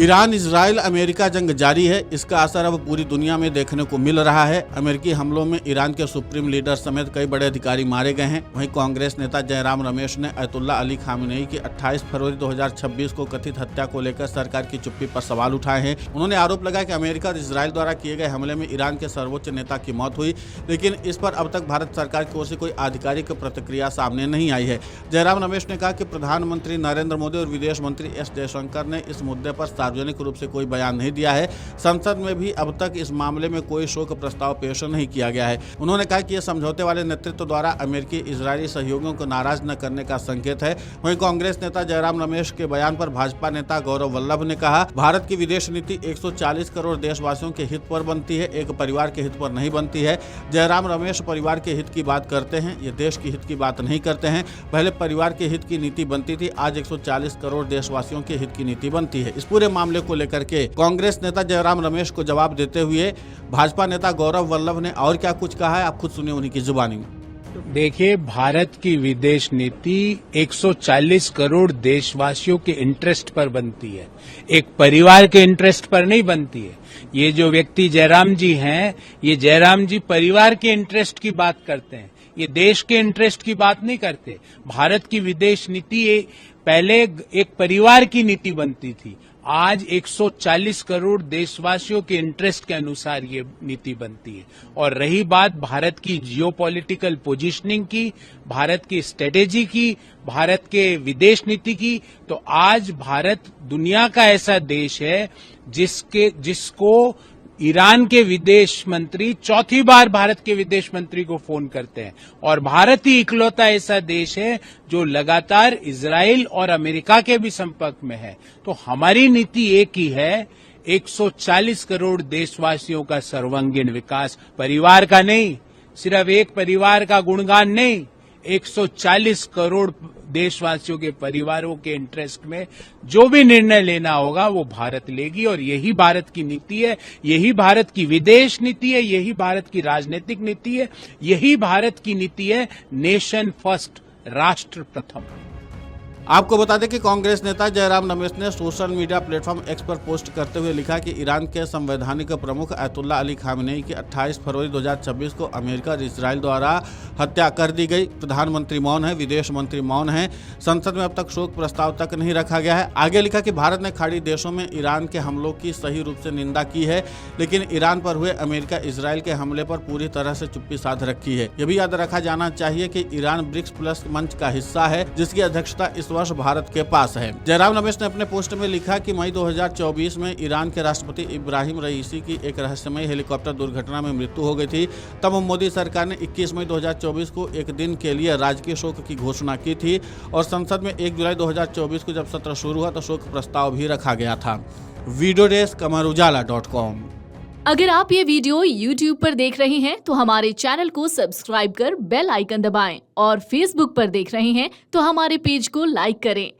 Iran Israel America जंग जारी है। इसका असर अब पूरी दुनिया में देखने को मिल रहा है। अमेरिकी हमलों में ईरान के सुप्रीम लीडर समेत कई बड़े अधिकारी मारे गए हैं। वहीं कांग्रेस नेता जयराम रमेश ने अयतुल्ला अली खामेनेई की 28 फरवरी 2026 को कथित हत्या को लेकर सरकार की चुप्पी पर सवाल उठाए हैं। उन्होंने आरोप लगाया कि अमेरिका और इजराइल द्वारा किए गए हमले में ईरान के सर्वोच्च नेता की मौत हुई, लेकिन इस पर अब तक भारत सरकार की ओर से कोई आधिकारिक प्रतिक्रिया सामने नहीं आई है। जयराम रमेश ने कहा कि प्रधानमंत्री नरेंद्र मोदी और विदेश मंत्री एस जयशंकर ने इस मुद्दे पर सार्वजनिक रूप से कोई बयान नहीं दिया है। संसद में भी अब तक इस मामले में कोई शोक प्रस्ताव पेश नहीं किया गया है। उन्होंने कहा कि यह समझौते वाले नेतृत्व द्वारा अमेरिकी इजरायली सहयोगियों को नाराज न करने का संकेत है। वहीं कांग्रेस नेता जयराम रमेश के बयान पर भाजपा नेता गौरव वल्लभ ने कहा, भारत की विदेश नीति 140 करोड़ देशवासियों के हित पर बनती है, एक परिवार के हित पर नहीं बनती है। जयराम रमेश परिवार के हित की बात करते हैं, ये देश के हित की बात नहीं करते हैं। पहले परिवार के हित की नीति बनती थी, आज 140 करोड़ देशवासियों के हित की नीति बनती है। इस पूरे मामले को लेकर के कांग्रेस नेता जयराम रमेश को जवाब देते हुए भाजपा नेता गौरव वल्लभ ने और क्या कुछ कहा है, आप खुद सुनिए उन्हीं की जुबानी में। देखिए, भारत की विदेश नीति 140 करोड़ देशवासियों के इंटरेस्ट पर बनती है, एक परिवार के इंटरेस्ट पर नहीं बनती है। ये जो व्यक्ति जयराम जी हैं, ये जयराम जी परिवार के इंटरेस्ट की बात करते हैं, ये देश के इंटरेस्ट की बात नहीं करते। भारत की विदेश नीति पहले एक परिवार की नीति बनती थी, आज 140 करोड़ देशवासियों के इंटरेस्ट के अनुसार ये नीति बनती है। और रही बात भारत की जियोपॉलिटिकल पोजीशनिंग की, भारत की स्ट्रेटेजी की, भारत के विदेश नीति की, तो आज भारत दुनिया का ऐसा देश है जिसको ईरान के विदेश मंत्री चौथी बार भारत के विदेश मंत्री को फोन करते हैं, और भारत ही इकलौता ऐसा देश है जो लगातार इजराइल और अमेरिका के भी संपर्क में है। तो हमारी नीति एक ही है, 140 करोड़ देशवासियों का सर्वांगीण विकास, परिवार का नहीं, सिर्फ एक परिवार का गुणगान नहीं, 140 करोड़ देशवासियों के परिवारों के इंटरेस्ट में जो भी निर्णय लेना होगा वो भारत लेगी। और यही भारत की नीति है, यही भारत की विदेश नीति है, यही भारत की राजनीतिक नीति है, यही भारत की नीति है, नेशन फर्स्ट, राष्ट्र प्रथम। आपको बता दें कि कांग्रेस नेता जयराम रमेश ने सोशल मीडिया प्लेटफॉर्म एक्स पर पोस्ट करते हुए लिखा कि ईरान के संवैधानिक प्रमुख अयतुल्ला अली खामेनेई की 28 फरवरी 2026 को अमेरिका और इजराइल द्वारा हत्या कर दी गई। प्रधानमंत्री मौन है, विदेश मंत्री मौन है, संसद में अब तक शोक प्रस्ताव तक नहीं रखा गया है। आगे लिखा कि भारत ने खाड़ी देशों में ईरान के हमलों की सही रूप से निंदा की है, लेकिन ईरान पर हुए अमेरिका इजराइल के हमले पर पूरी तरह से चुप्पी साध रखी है। यह भी याद रखा जाना चाहिए कि ईरान ब्रिक्स प्लस मंच का हिस्सा है, जिसकी अध्यक्षता इस वर्ष भारत के पास है। जयराम रमेश ने अपने पोस्ट में लिखा कि मई 2024 में ईरान के राष्ट्रपति इब्राहिम रईसी की एक रहस्यमय हेलीकॉप्टर दुर्घटना में मृत्यु हो गई थी। तब मोदी सरकार ने 21 मई 2024 को एक दिन के लिए राजकीय शोक की घोषणा की थी, और संसद में 1 जुलाई 2024 को जब सत्र शुरू हुआ तो शोक प्रस्ताव भी रखा गया था। Video desk amarujala.com। अगर आप ये वीडियो YouTube पर देख रहे हैं तो हमारे चैनल को सब्सक्राइब कर बेल आइकन दबाएं, और Facebook पर देख रहे हैं तो हमारे पेज को लाइक करें।